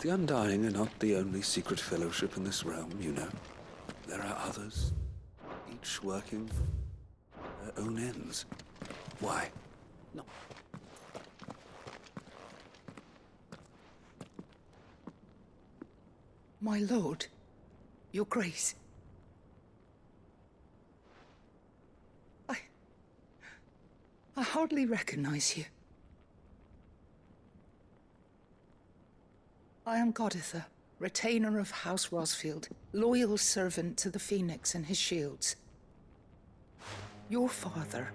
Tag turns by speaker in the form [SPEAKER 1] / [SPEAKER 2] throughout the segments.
[SPEAKER 1] The Undying are not the only secret fellowship in this realm, you know. There are others, each working their own ends. Why? No.
[SPEAKER 2] My lord, your grace. I hardly recognize you. I am Goditha, retainer of House Rosfield, loyal servant to the Phoenix and his shields. Your father,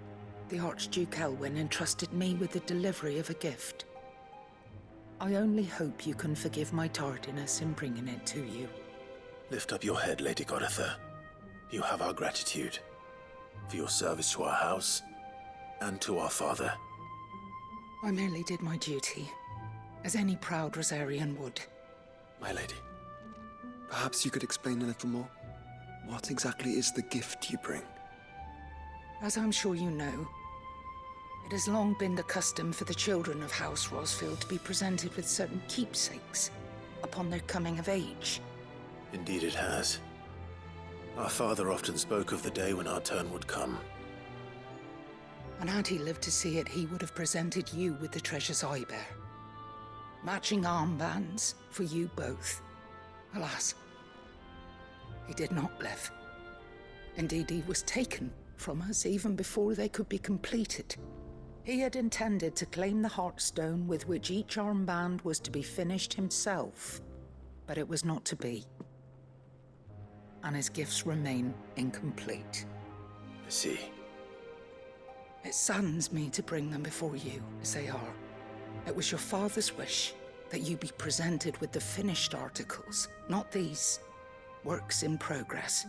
[SPEAKER 2] the Archduke Elwyn, entrusted me with the delivery of a gift. I only hope you can forgive my tardiness in bringing it to you.
[SPEAKER 3] Lift up your head, Lady Goditha. You have our gratitude for your service to our house and to our father.
[SPEAKER 2] I merely did my duty, as any proud Rosarian would.
[SPEAKER 4] My lady, perhaps you could explain a little more? What exactly is the gift you bring?
[SPEAKER 2] As I'm sure you know, it has long been the custom for the children of House Rosfield to be presented with certain keepsakes upon their coming of age.
[SPEAKER 3] Indeed it has. Our father often spoke of the day when our turn would come.
[SPEAKER 2] And had he lived to see it, he would have presented you with the treasures I bear. Matching armbands for you both. Alas, he did not live. Indeed, he was taken from us even before they could be completed. He had intended to claim the Heartstone with which each armband was to be finished himself, but it was not to be. And his gifts remain incomplete.
[SPEAKER 3] I see.
[SPEAKER 2] It saddens me to bring them before you, as they are. It was your father's wish that you be presented with the finished articles, not these works in progress.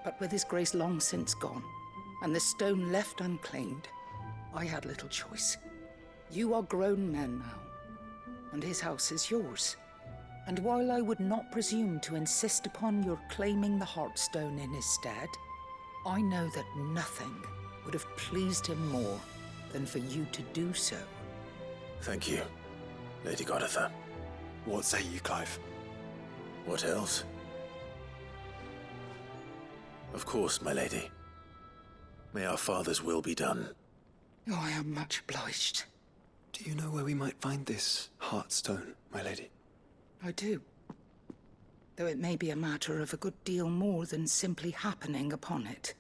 [SPEAKER 2] But with his grace long since gone, and the stone left unclaimed, I had little choice. You are grown men now, and his house is yours. And while I would not presume to insist upon your claiming the Heartstone in his stead, I know that nothing would have pleased him more than for you to do so.
[SPEAKER 3] Thank you, Lady Goditha.
[SPEAKER 4] What say you, Clive?
[SPEAKER 3] What else? Of course, my lady. May our father's will be done.
[SPEAKER 2] Oh, I am much obliged.
[SPEAKER 4] Do you know where we might find this Heartstone, my lady?
[SPEAKER 2] I do. Though it may be a matter of a good deal more than simply happening upon it.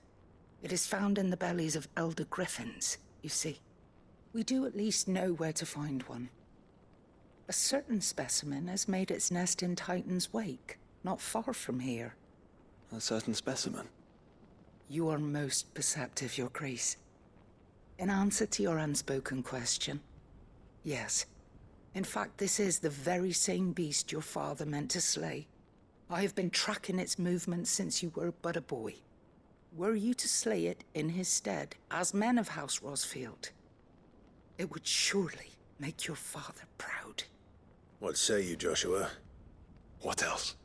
[SPEAKER 2] It is found in the bellies of elder griffins, you see. We do at least know where to find one. A certain specimen has made its nest in Titan's Wake, not far from here.
[SPEAKER 4] A certain specimen?
[SPEAKER 2] You are most perceptive, Your Grace. In answer to your unspoken question, yes. In fact, this is the very same beast your father meant to slay. I have been tracking its movements since you were but a boy. Were you to slay it in his stead, as men of House Rosfield, it would surely make your father proud.
[SPEAKER 3] What say you, Joshua?
[SPEAKER 4] What else?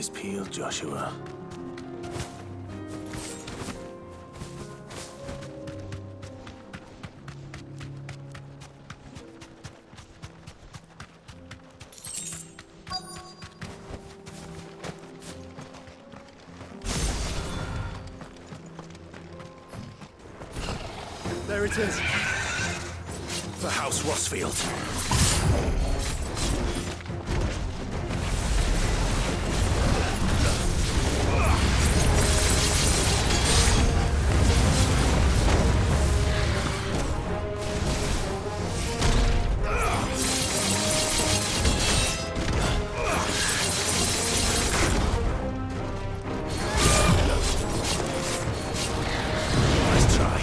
[SPEAKER 3] eyes peeled, Joshua.
[SPEAKER 4] There it is.
[SPEAKER 3] The House Rossfield. Nice try.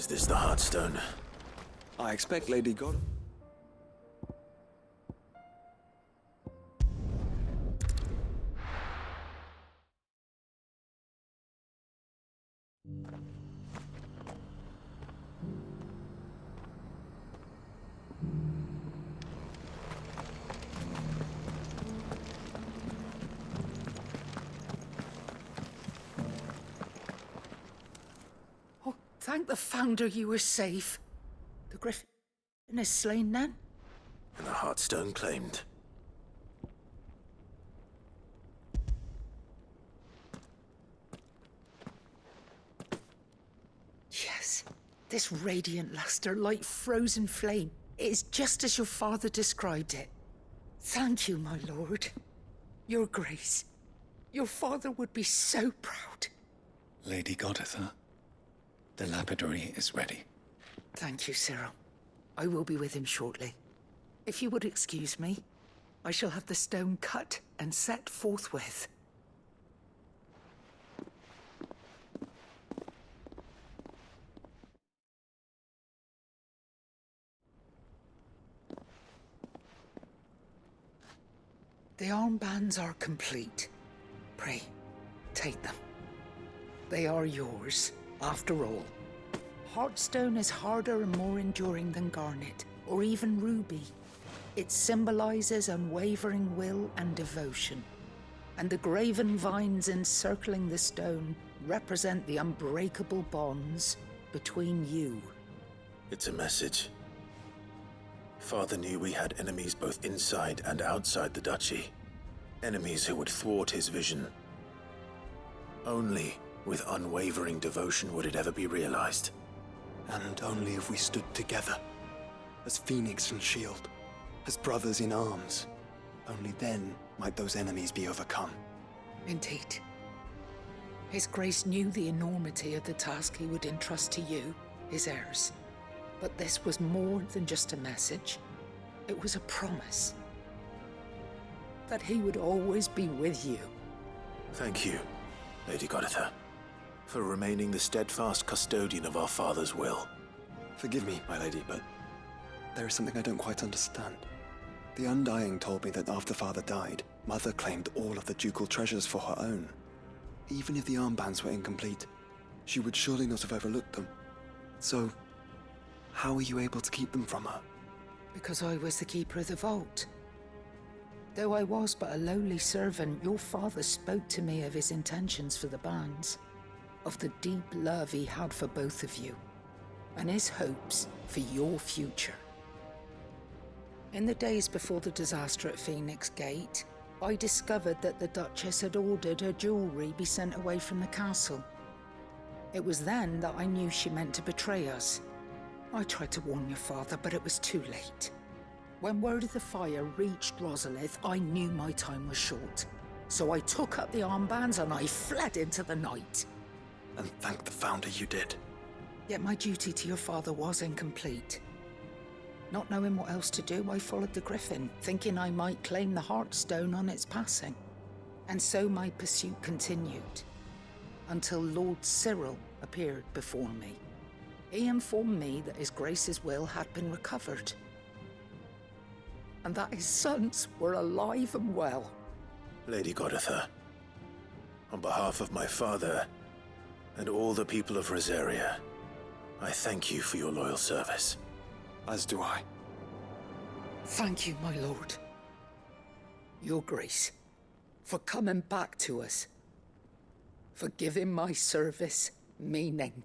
[SPEAKER 3] Is this the Heartstone?
[SPEAKER 4] I expect Lady God.
[SPEAKER 2] Oh, thank the Founder you were safe. The Griffin is slain then?
[SPEAKER 3] And the Heartstone claimed.
[SPEAKER 2] Yes. This radiant luster, like frozen flame. It is just as your father described it. Thank you, my lord. Your grace. Your father would be so proud.
[SPEAKER 5] Lady Goditha, the lapidary is ready.
[SPEAKER 2] Thank you, Cyril. I will be with him shortly. If you would excuse me, I shall have the stone cut and set forthwith. The armbands are complete. Pray, take them. They are yours, after all. Heartstone is harder and more enduring than garnet, or even ruby. It symbolizes unwavering will and devotion. And the graven vines encircling the stone represent the unbreakable bonds between you.
[SPEAKER 3] It's a message. Father knew we had enemies both inside and outside the duchy. Enemies who would thwart his vision. Only with unwavering devotion would it ever be realized.
[SPEAKER 4] And only if we stood together, as Phoenix and Shield, as brothers in arms, only then might those enemies be overcome.
[SPEAKER 2] Indeed. His Grace knew the enormity of the task he would entrust to you, his heirs. But this was more than just a message. It was a promise. That he would always be with you.
[SPEAKER 3] Thank you, Lady Goditha, for remaining the steadfast custodian of our father's will.
[SPEAKER 4] Forgive me, my lady, but there is something I don't quite understand. The Undying told me that after Father died, Mother claimed all of the ducal treasures for her own. Even if the armbands were incomplete, she would surely not have overlooked them. So, how were you able to keep them from her?
[SPEAKER 2] Because I was the keeper of the vault. Though I was but a lowly servant, your father spoke to me of his intentions for the bands, of the deep love he had for both of you, and his hopes for your future. In the days before the disaster at Phoenix Gate, I discovered that the Duchess had ordered her jewelry be sent away from the castle. It was then that I knew she meant to betray us. I tried to warn your father, but it was too late. When word of the fire reached Rosalith, I knew my time was short. So I took up the armbands and I fled into the night.
[SPEAKER 4] And thank the Founder you did.
[SPEAKER 2] Yet my duty to your father was incomplete. Not knowing what else to do, I followed the Griffin, thinking I might claim the Heartstone on its passing. And so my pursuit continued, until Lord Cyril appeared before me. He informed me that His Grace's will had been recovered, and that his sons were alive and well.
[SPEAKER 3] Lady Goditha, on behalf of my father and all the people of Rosaria, I thank you for your loyal service.
[SPEAKER 4] As do I.
[SPEAKER 2] Thank you, my lord. Your Grace, for coming back to us, for giving my service meaning.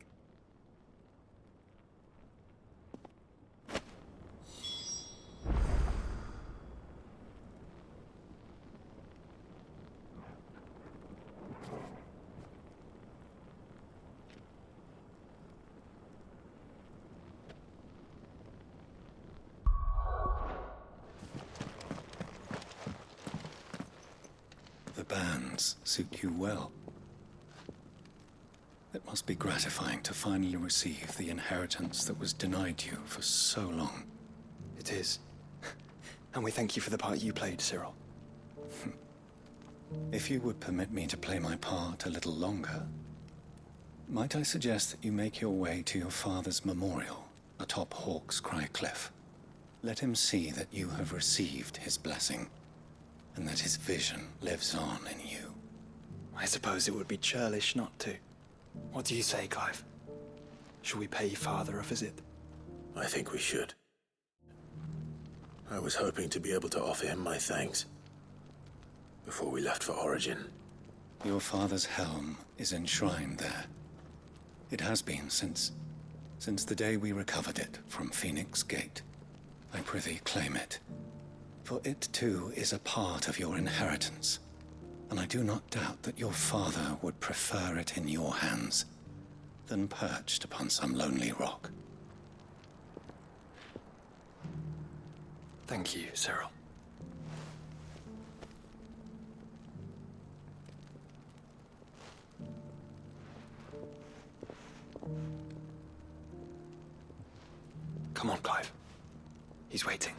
[SPEAKER 5] The bands suit you well. It must be gratifying to finally receive the inheritance that was denied you for so long.
[SPEAKER 4] It is. And we thank you for the part you played, Cyril.
[SPEAKER 5] If you would permit me to play my part a little longer, Might I suggest that you make your way to your father's memorial atop Hawk's Cry Cliff? Let him see that you have received his blessing, and that his vision lives on in you.
[SPEAKER 4] I suppose it would be churlish not to. What do you say, Clive? Shall we pay Father a visit?
[SPEAKER 3] I think we should. I was hoping to be able to offer him my thanks before we left for Origin.
[SPEAKER 5] Your father's helm is enshrined there. It has been since the day we recovered it from Phoenix Gate. I prithee claim it, for it too is a part of your inheritance, and I do not doubt that your father would prefer it in your hands than perched upon some lonely rock.
[SPEAKER 4] Thank you, Cyril. Come on, Clive. He's waiting.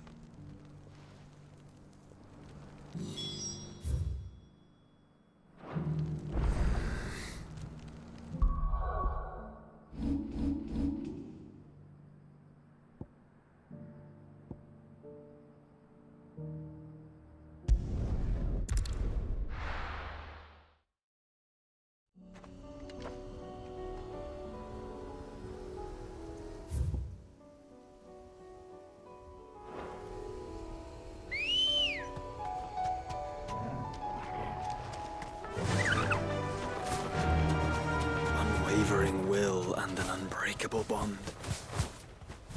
[SPEAKER 4] Unwavering will and an unbreakable bond.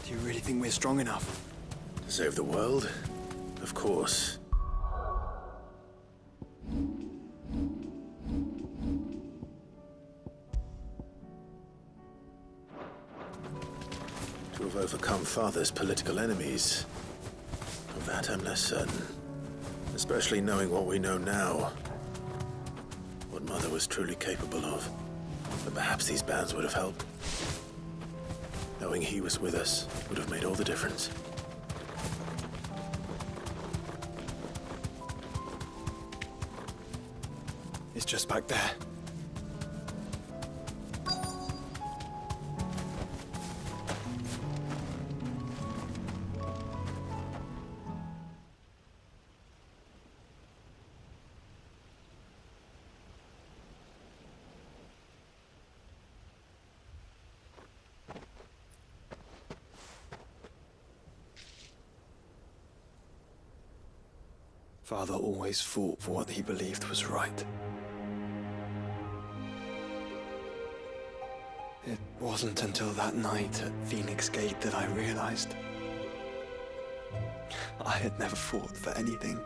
[SPEAKER 4] Do you really think we're strong enough?
[SPEAKER 3] To save the world? Of course. To have overcome Father's political enemies, of that I'm less certain. Especially knowing what we know now. What Mother was truly capable of. But perhaps these bands would have helped. Knowing he was with us would have made all the difference.
[SPEAKER 4] It's just back there. Father always fought for what he believed was right. It wasn't until that night at Phoenix Gate that I realized I had never fought for anything.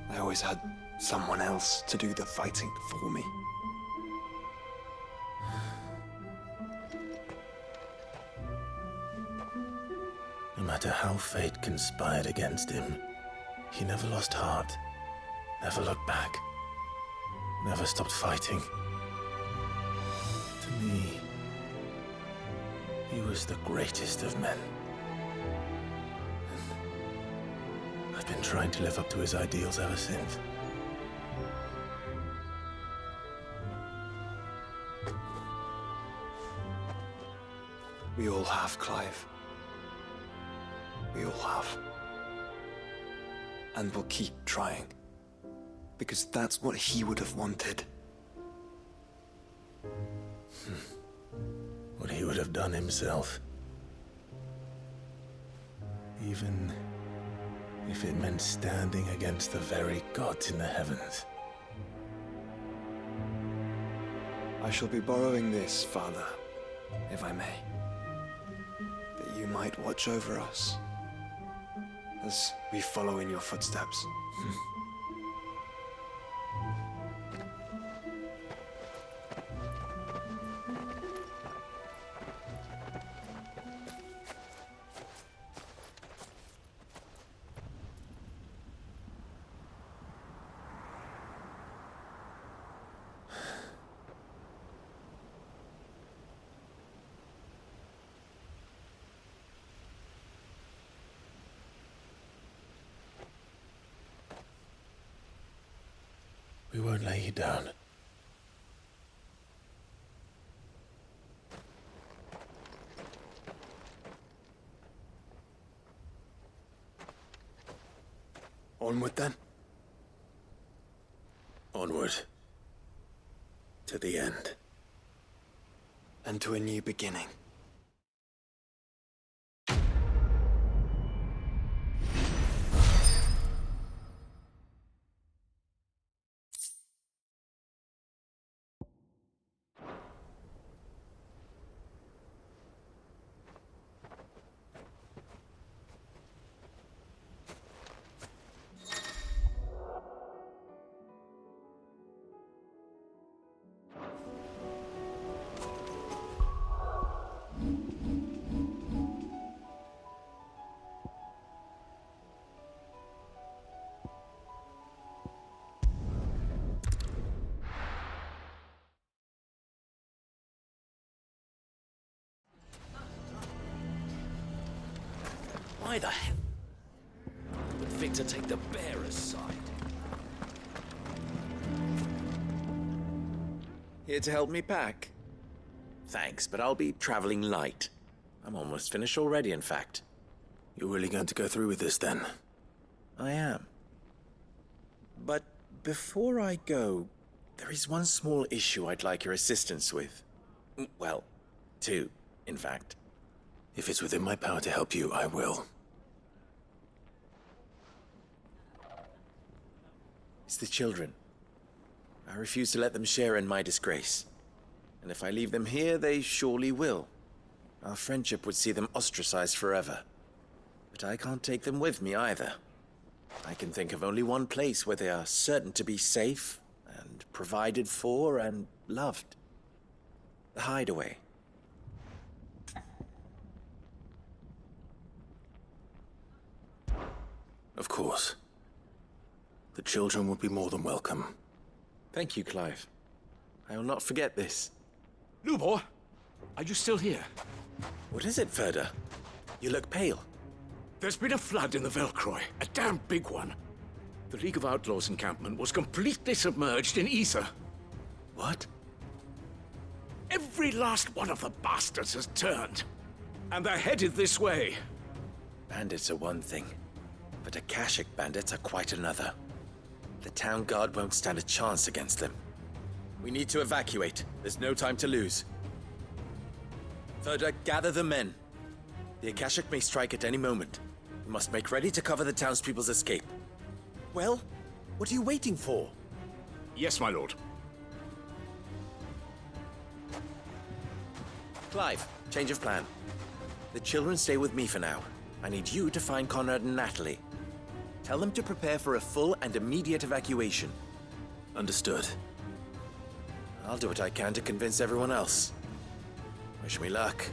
[SPEAKER 4] I always had someone else to do the fighting for me.
[SPEAKER 3] No matter how fate conspired against him, he never lost heart, never looked back, never stopped fighting. To me, he was the greatest of men. And I've been trying to live up to his ideals ever since.
[SPEAKER 4] We all have, Clive. We all have. And we'll keep trying. Because that's what he would have wanted.
[SPEAKER 3] What he would have done himself. Even if it meant standing against the very gods in the heavens.
[SPEAKER 4] I shall be borrowing this, Father, if I may. That you might watch over us as we follow in your footsteps.
[SPEAKER 3] We won't lay you down. Onward, then? Onward. To the end.
[SPEAKER 4] And to a new beginning.
[SPEAKER 6] Why the hell would Victor take the bearer's side?
[SPEAKER 7] Here to help me pack? Thanks, but I'll be traveling light. I'm almost finished already, in fact.
[SPEAKER 3] You're really going to go through with this, then?
[SPEAKER 7] I am. But before I go, there is one small issue I'd like your assistance with. Well, two, in fact.
[SPEAKER 3] If it's within my power to help you, I will.
[SPEAKER 7] It's the children. I refuse to let them share in my disgrace. And if I leave them here, they surely will. Our friendship would see them ostracized forever. But I can't take them with me either. I can think of only one place where they are certain to be safe, and provided for, and loved. The Hideaway.
[SPEAKER 3] Of course. The children would be more than welcome.
[SPEAKER 7] Thank you, Clive. I will not forget this.
[SPEAKER 6] Lubor, are you still here?
[SPEAKER 7] What is it, Ferda? You look pale.
[SPEAKER 6] There's been a flood in the Velcroy, a damn big one. The League of Outlaws encampment was completely submerged in ether.
[SPEAKER 7] What?
[SPEAKER 6] Every last one of the bastards has turned. And they're headed this way.
[SPEAKER 7] Bandits are one thing, but Akashic bandits are quite another. The town guard won't stand a chance against them. We need to evacuate. There's no time to lose. Ferda, gather the men. The Akashic may strike at any moment. We must make ready to cover the townspeople's escape. Well, what are you waiting for?
[SPEAKER 6] Yes, my lord.
[SPEAKER 7] Clive, change of plan. The children stay with me for now. I need you to find Conrad and Natalie. Tell them to prepare for a full and immediate evacuation.
[SPEAKER 3] Understood.
[SPEAKER 7] I'll do what I can to convince everyone else. Wish me luck.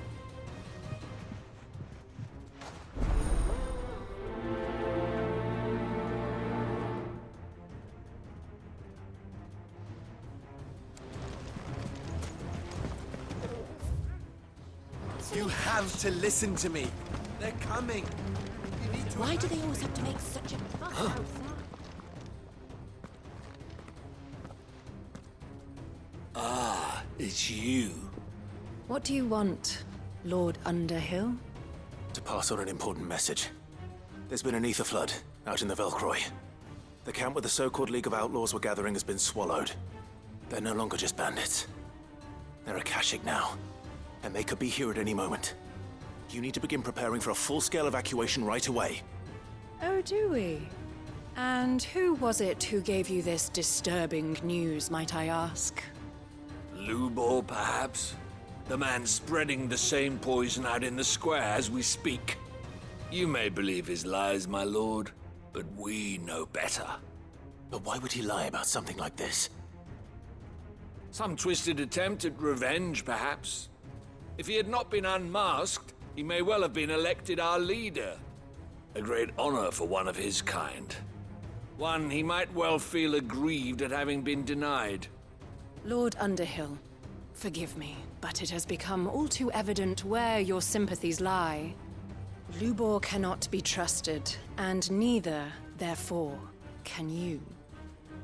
[SPEAKER 7] You have to listen to me. They're coming. You need to...
[SPEAKER 8] Why do they always have to make such a fuss outside?
[SPEAKER 6] It's you.
[SPEAKER 8] What do you want, Lord Underhill?
[SPEAKER 3] To pass on an important message. There's been an ether flood out in the Velcroy. The camp where the so-called League of Outlaws were gathering has been swallowed. They're no longer just bandits. They're Akashic now, and they could be here at any moment. You need to begin preparing for a full-scale evacuation right away.
[SPEAKER 8] Oh, do we? And who was it who gave you this disturbing news, might I ask?
[SPEAKER 6] Lubor, perhaps? The man spreading the same poison out in the square as we speak. You may believe his lies, my lord, but we know better.
[SPEAKER 3] But why would he lie about something like this?
[SPEAKER 6] Some twisted attempt at revenge, perhaps. If he had not been unmasked, he may well have been elected our leader. A great honor for one of his kind. One he might well feel aggrieved at having been denied.
[SPEAKER 8] Lord Underhill, forgive me, but it has become all too evident where your sympathies lie. Lubor cannot be trusted, and neither, therefore, can you.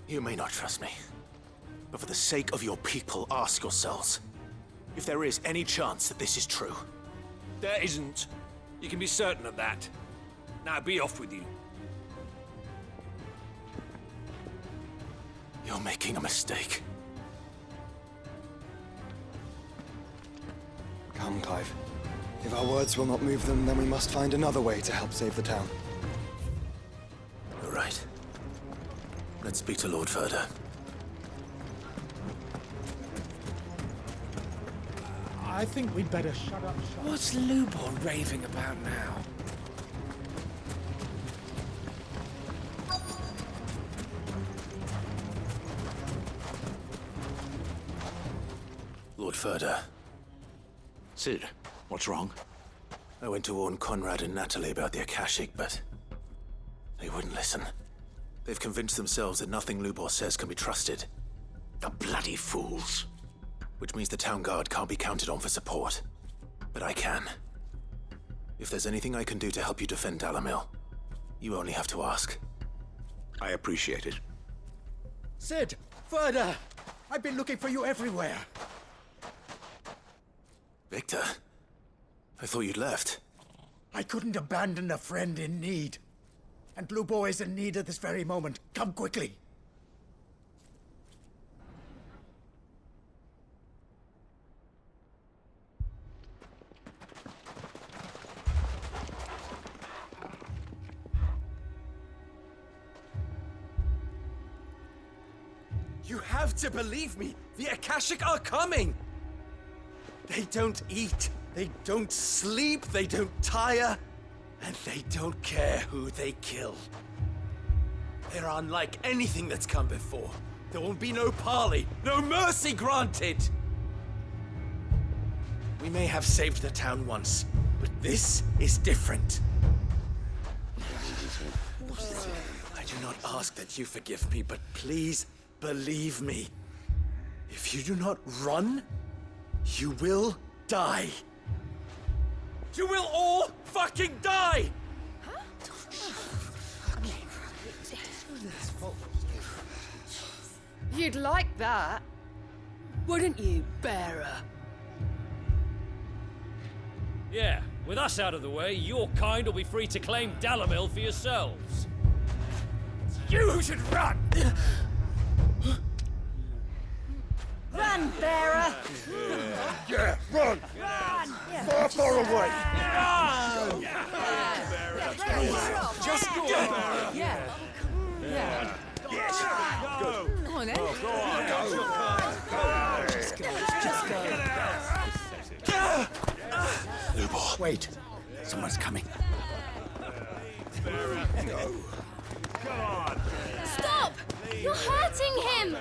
[SPEAKER 3] You may not trust me, but for the sake of your people, ask yourselves if there is any chance that this is true.
[SPEAKER 6] There isn't. You can be certain of that. Now be off with you.
[SPEAKER 3] You're making a mistake.
[SPEAKER 4] Come, Clive. If our words will not move them, then we must find another way to help save the town.
[SPEAKER 3] You're right. Let's speak to Lord Verda.
[SPEAKER 9] I think we'd better shut up shop.
[SPEAKER 6] What's Lubor raving about now?
[SPEAKER 3] Lord Verda,
[SPEAKER 6] Cid, what's wrong?
[SPEAKER 3] I went to warn Conrad and Natalie about the Akashic, but they wouldn't listen. They've convinced themselves that nothing Lubor says can be trusted.
[SPEAKER 6] The bloody fools.
[SPEAKER 3] Which means the town guard can't be counted on for support. But I can. If there's anything I can do to help you defend Dalamil, you only have to ask.
[SPEAKER 6] I appreciate it.
[SPEAKER 9] Cid! Verda! I've been looking for you everywhere.
[SPEAKER 3] Victor? I thought you'd left.
[SPEAKER 9] I couldn't abandon a friend in need. And Lubor is in need at this very moment. Come quickly.
[SPEAKER 10] You have to believe me! The Akashic are coming! They don't eat, they don't sleep, they don't tire, and they don't care who they kill. They're unlike anything that's come before. There will be no parley, no mercy granted! We may have saved the town once, but this is different. I do not ask that you forgive me, but please believe me. If you do not run, you will die. You will all fucking die!
[SPEAKER 8] You'd like that, wouldn't you, bearer?
[SPEAKER 11] Yeah, with us out of the way, your kind will be free to claim Dalamil for yourselves.
[SPEAKER 9] You should run!
[SPEAKER 8] Run, bearer!
[SPEAKER 9] Yeah, run!
[SPEAKER 8] Run!
[SPEAKER 9] Far, far away!
[SPEAKER 8] Just go! Yeah. Yeah.
[SPEAKER 9] Yes! Go!
[SPEAKER 8] Come on, then.
[SPEAKER 3] Lubor.
[SPEAKER 9] Wait. Someone's coming.
[SPEAKER 12] Stop! You're hurting him!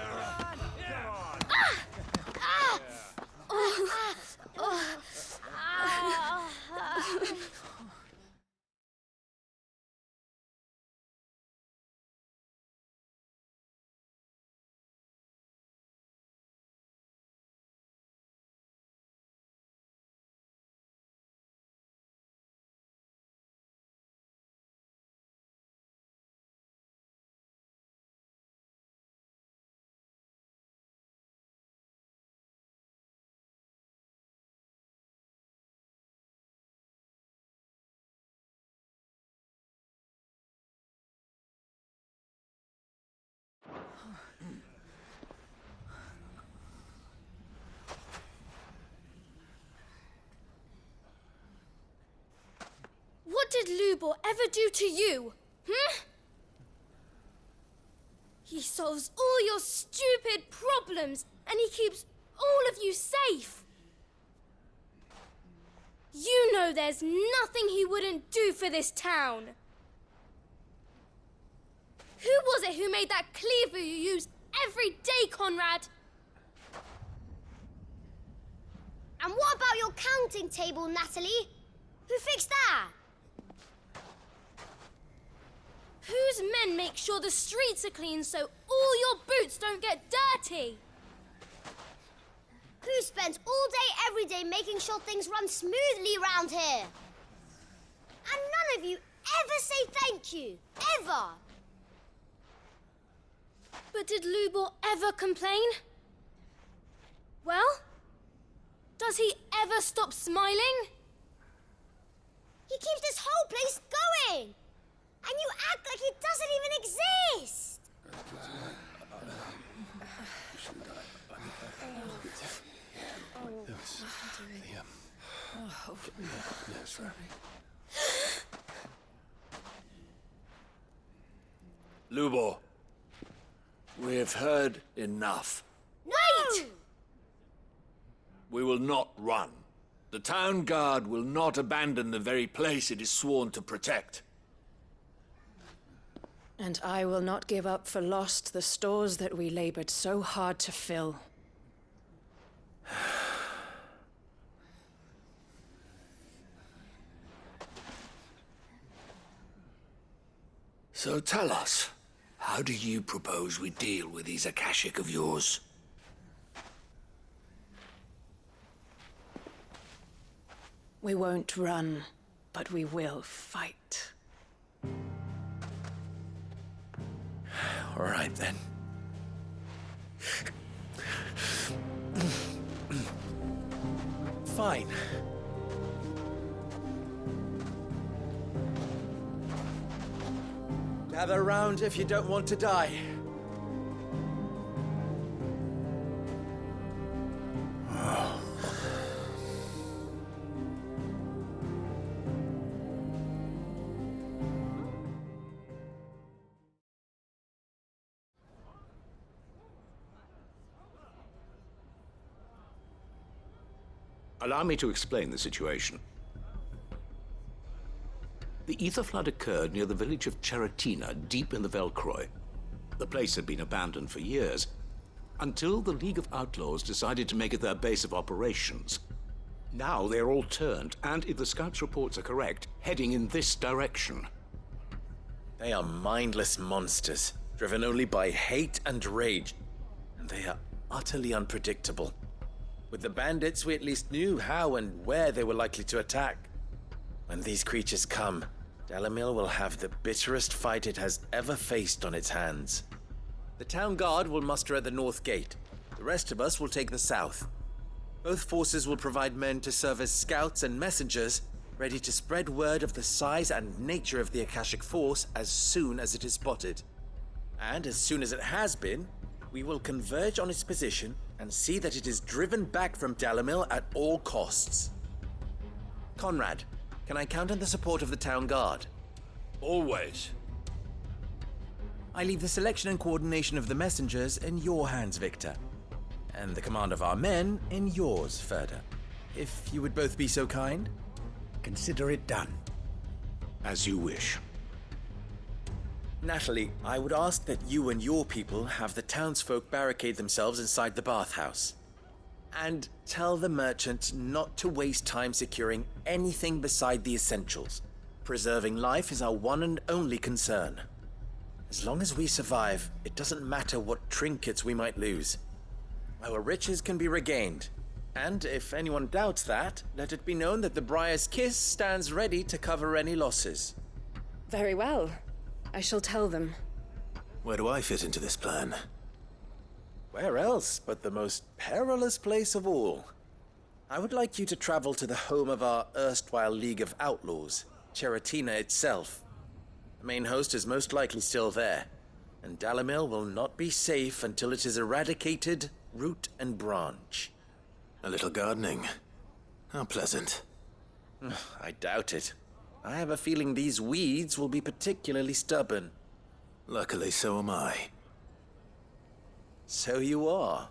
[SPEAKER 12] What did Lubor ever do to you? He solves all your stupid problems, and he keeps all of you safe. You know there's nothing he wouldn't do for this town. Who was it who made that cleaver you use every day, Conrad? And what about your counting table, Natalie? Who fixed that? Whose men make sure the streets are clean so all your boots don't get dirty? Who spends all day, every day making sure things run smoothly around here? And none of you ever say thank you, ever. But did Lubor ever complain? Well, does he ever stop smiling? He keeps this whole place going. And you act like it doesn't even exist!
[SPEAKER 1] Yes, right.
[SPEAKER 6] Lubor, we have heard enough.
[SPEAKER 12] Wait!
[SPEAKER 6] We will not run. The town guard will not abandon the very place it is sworn to protect.
[SPEAKER 8] And I will not give up for lost the stores that we labored so hard to fill.
[SPEAKER 6] So tell us, how do you propose we deal with these Akashic of yours?
[SPEAKER 8] We won't run, but we will fight.
[SPEAKER 7] All right, then. Fine. Gather round if you don't want to die.
[SPEAKER 13] Allow me to explain the situation. The ether flood occurred near the village of Cheratina, deep in the Velcroy. The place had been abandoned for years, until the League of Outlaws decided to make it their base of operations. Now they're all turned, and if the scouts' reports are correct, heading in this direction.
[SPEAKER 7] They are mindless monsters, driven only by hate and rage. And they are utterly unpredictable. With the bandits, we at least knew how and where they were likely to attack. When these creatures come, Dalimil will have the bitterest fight it has ever faced on its hands. The town guard will muster at the north gate. The rest of us will take the south. Both forces will provide men to serve as scouts and messengers, ready to spread word of the size and nature of the Akashic force as soon as it is spotted. And as soon as it has been, we will converge on its position and see that it is driven back from Dalimil at all costs. Conrad, can I count on the support of the town guard?
[SPEAKER 6] Always.
[SPEAKER 7] I leave the selection and coordination of the messengers in your hands, Victor. And the command of our men in yours, Ferda. If you would both be so kind.
[SPEAKER 9] Consider it done.
[SPEAKER 13] As you wish.
[SPEAKER 7] Natalie, I would ask that you and your people have the townsfolk barricade themselves inside the bathhouse. And tell the merchant not to waste time securing anything beside the essentials. Preserving life is our one and only concern. As long as we survive, it doesn't matter what trinkets we might lose. Our riches can be regained. And if anyone doubts that, let it be known that the Briar's Kiss stands ready to cover any losses.
[SPEAKER 8] Very well. I shall tell them.
[SPEAKER 3] Where do I fit into this plan?
[SPEAKER 7] Where else but the most perilous place of all? I would like you to travel to the home of our erstwhile League of Outlaws, Cheratina itself. The main host is most likely still there, and Dalimil will not be safe until it is eradicated, root and branch.
[SPEAKER 3] A little gardening. How pleasant.
[SPEAKER 7] I doubt it. I have a feeling these weeds will be particularly stubborn.
[SPEAKER 3] Luckily, so am I.
[SPEAKER 7] So you are.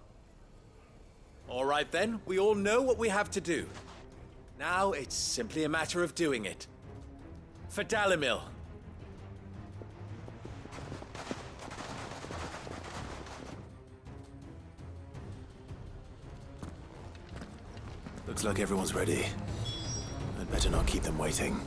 [SPEAKER 7] All right then, we all know what we have to do. Now it's simply a matter of doing it. For Dalimil.
[SPEAKER 3] Looks like everyone's ready. I'd better not keep them waiting.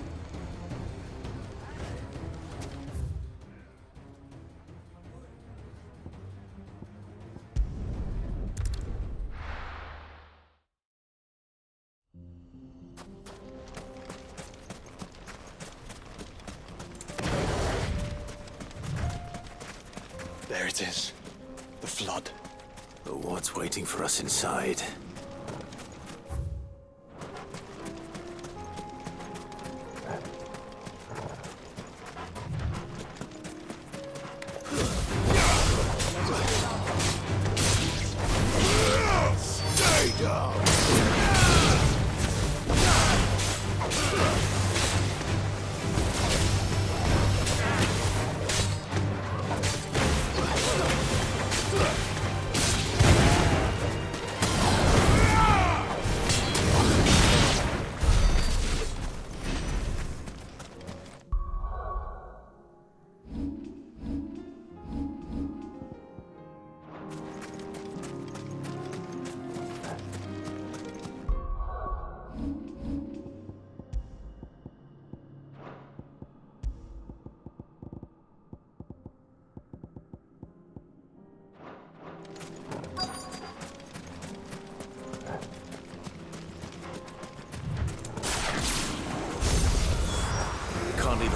[SPEAKER 4] There it is. The flood.
[SPEAKER 3] But what's waiting for us inside?
[SPEAKER 10] Stay down!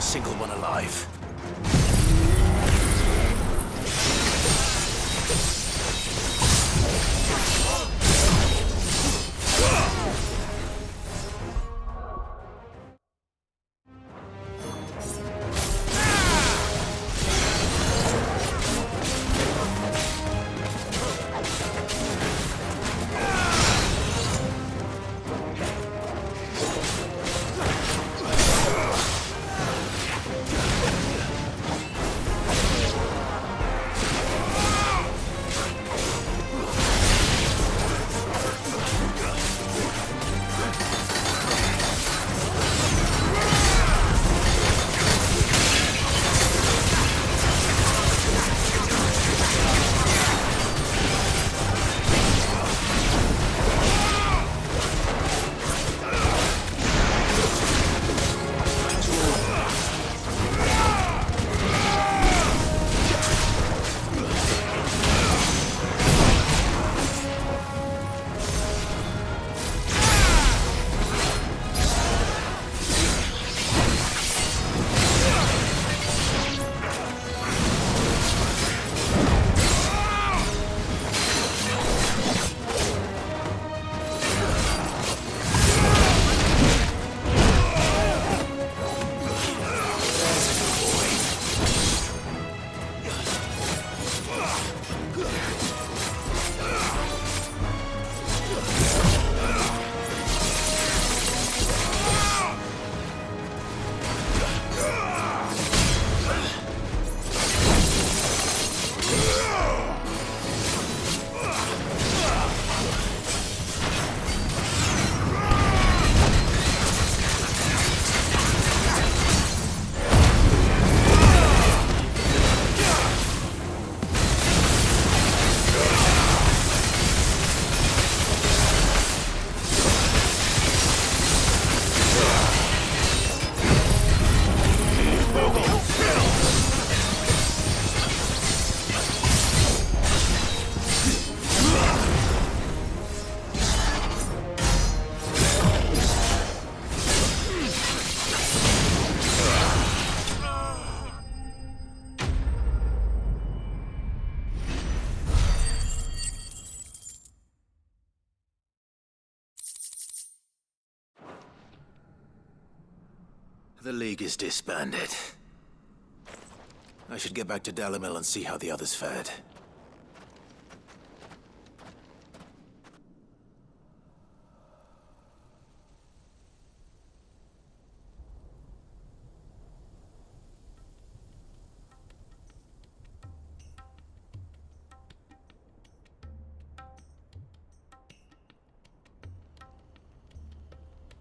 [SPEAKER 3] single one alive. The League is disbanded. I should get back to Dalimil and see how the others fared.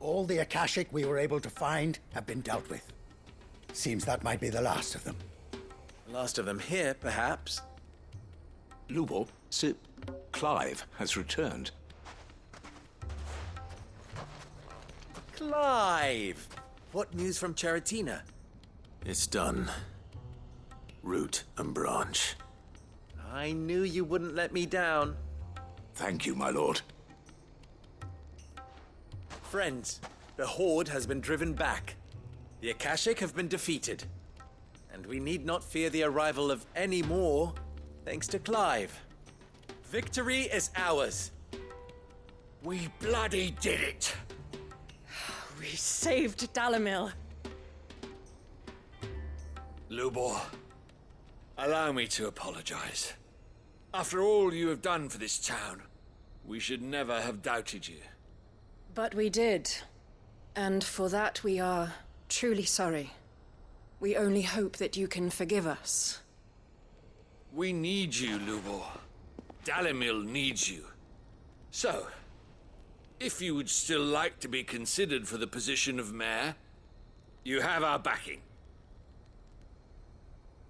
[SPEAKER 9] All the Akashic we were able to find have been dealt with. Seems that might be the last of them.
[SPEAKER 7] Last of them here, perhaps.
[SPEAKER 13] Lubor, Sir Clive has returned.
[SPEAKER 7] Clive! What news from Charatina?
[SPEAKER 3] It's done. Root and branch.
[SPEAKER 7] I knew you wouldn't let me down.
[SPEAKER 13] Thank you, my lord.
[SPEAKER 7] Friends, the Horde has been driven back. The Akashic have been defeated. And we need not fear the arrival of any more, thanks to Clive. Victory is ours.
[SPEAKER 6] We bloody did it!
[SPEAKER 8] We saved Dalimil.
[SPEAKER 6] Lubor, allow me to apologize. After all you have done for this town, we should never have doubted you.
[SPEAKER 8] But we did. And for that we are truly sorry. We only hope that you can forgive us.
[SPEAKER 6] We need you, Lubor. Dalimil needs you. So, if you would still like to be considered for the position of mayor, you have our backing.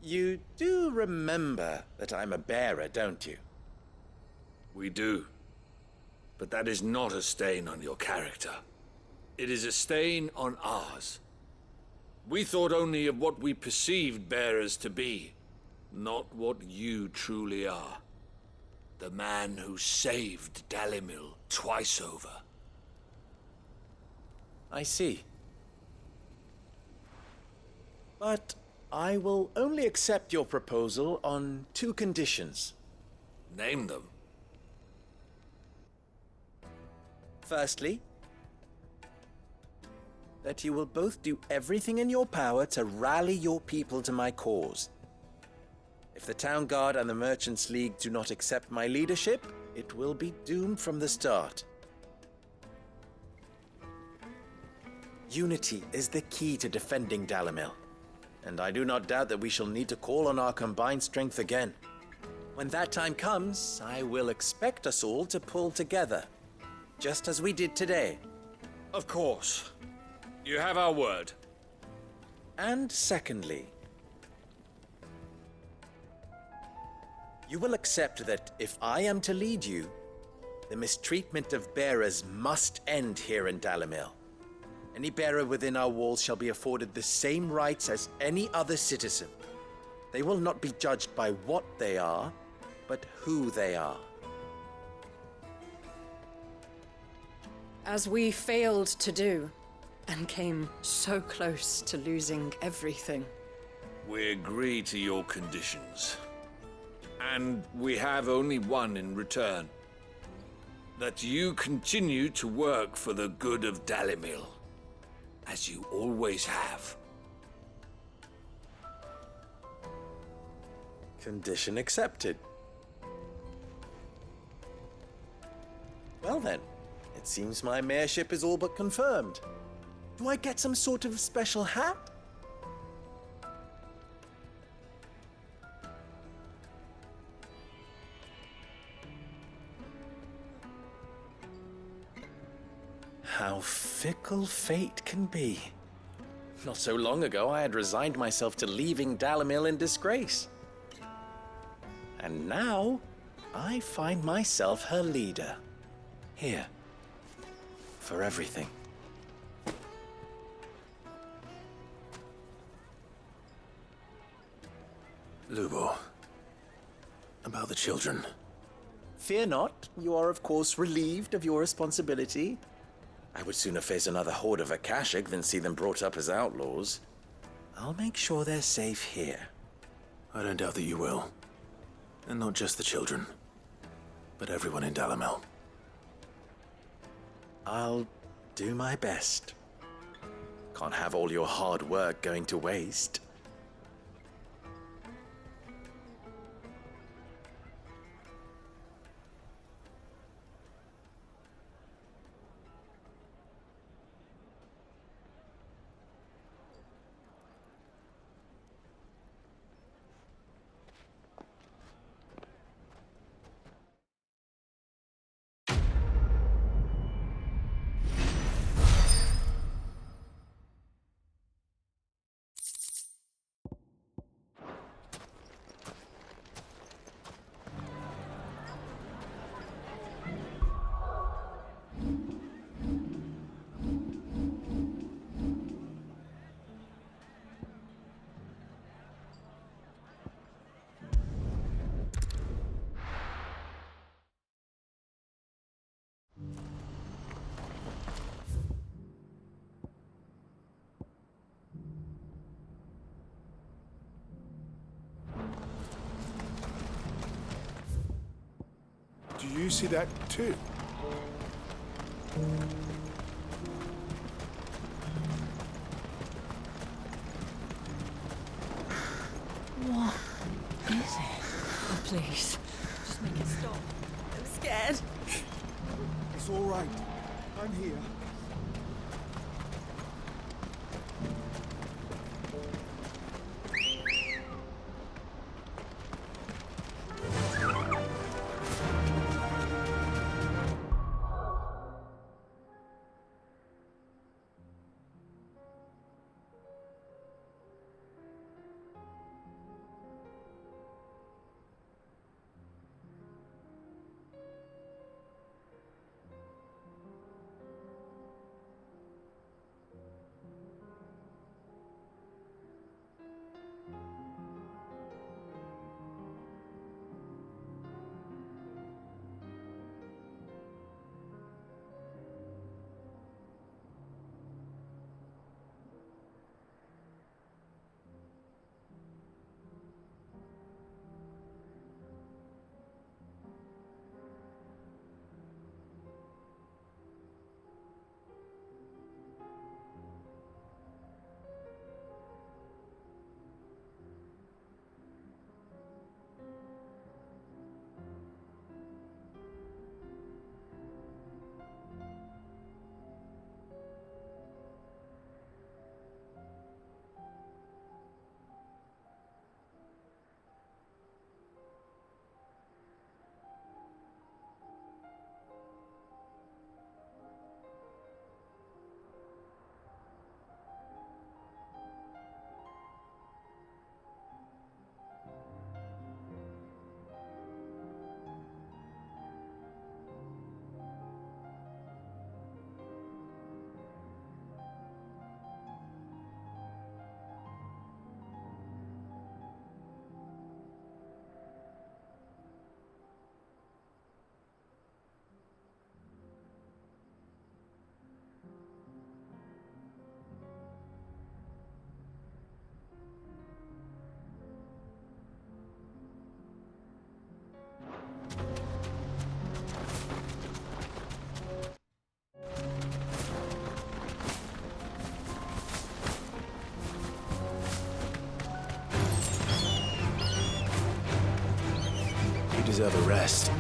[SPEAKER 7] You do remember that I'm a bearer, don't you?
[SPEAKER 6] We do. But that is not a stain on your character. It is a stain on ours. We thought only of what we perceived bearers to be, not what you truly are. The man who saved Dalimil twice over.
[SPEAKER 7] I see. But I will only accept your proposal on 2 conditions.
[SPEAKER 6] Name them.
[SPEAKER 7] Firstly, that you will both do everything in your power to rally your people to my cause. If the Town Guard and the Merchants League do not accept my leadership, it will be doomed from the start. Unity is the key to defending Dalimil, and I do not doubt that we shall need to call on our combined strength again. When that time comes, I will expect us all to pull together, just as we did today.
[SPEAKER 6] Of course. You have our word.
[SPEAKER 7] And secondly, you will accept that if I am to lead you, the mistreatment of bearers must end here in Dalimil. Any bearer within our walls shall be afforded the same rights as any other citizen. They will not be judged by what they are, but who they are.
[SPEAKER 8] As we failed to do, and came so close to losing everything.
[SPEAKER 6] We agree to your conditions. And we have only one in return. That you continue to work for the good of Dalimil, as you always have.
[SPEAKER 7] Condition accepted. Well then, it seems my mayorship is all but confirmed. Do I get some sort of special hat? How fickle fate can be. Not so long ago, I had resigned myself to leaving Dalimil in disgrace. And now, I find myself her leader. Here. For everything.
[SPEAKER 3] Lubo, about the children.
[SPEAKER 7] Fear not, you are of course relieved of your responsibility. I would sooner face another horde of Akashic than see them brought up as outlaws. I'll make sure they're safe here.
[SPEAKER 3] I don't doubt that you will. And not just the children, but everyone in Dalimil.
[SPEAKER 7] I'll do my best. Can't have all your hard work going to waste.
[SPEAKER 14] Do you see that too?
[SPEAKER 8] What is it? Oh, please. Just make it stop. I'm scared.
[SPEAKER 14] It's all right. I'm here.
[SPEAKER 3] deserve a rest.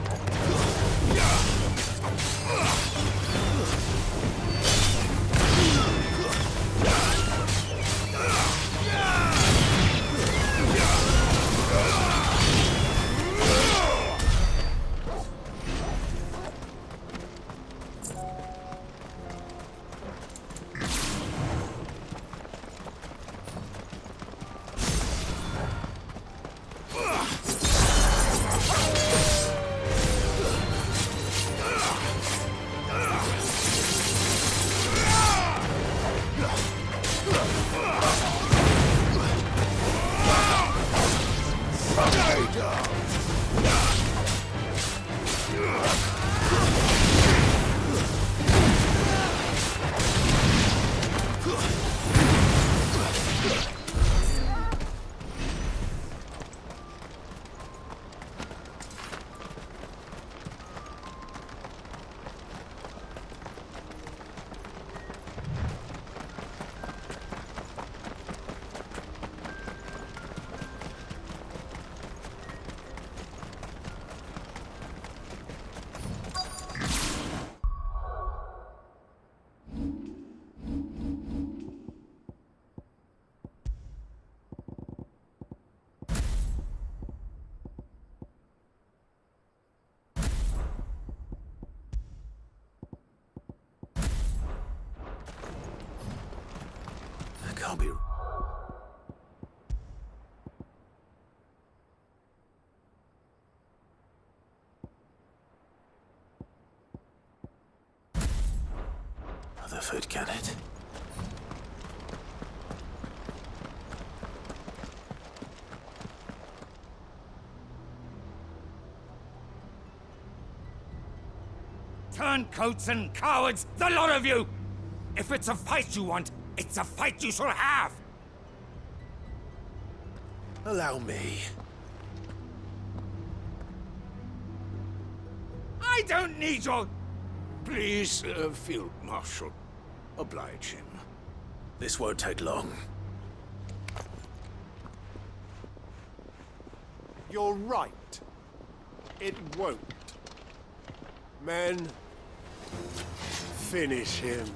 [SPEAKER 3] Can't be. Rutherford, can it?
[SPEAKER 15] Turncoats and cowards, the lot of you! If it's a fight you want, it's a fight you shall have!
[SPEAKER 3] Allow me.
[SPEAKER 15] I don't need your...
[SPEAKER 13] Please, Field Marshal, oblige him.
[SPEAKER 3] This won't take long.
[SPEAKER 14] You're right. It won't. Men, finish him.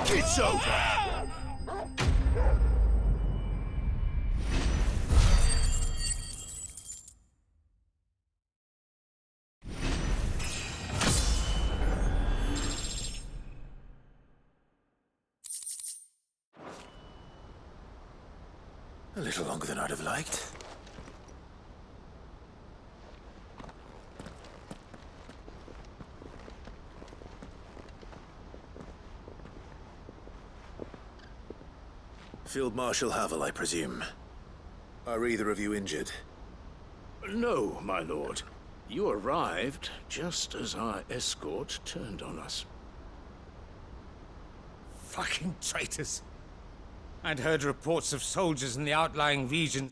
[SPEAKER 15] It's over!
[SPEAKER 3] A little longer than I'd have liked. Field Marshal Havel, I presume. Are either of you injured?
[SPEAKER 13] No, my lord. You arrived just as our escort turned on us.
[SPEAKER 15] Fucking traitors. I'd heard reports of soldiers in the outlying region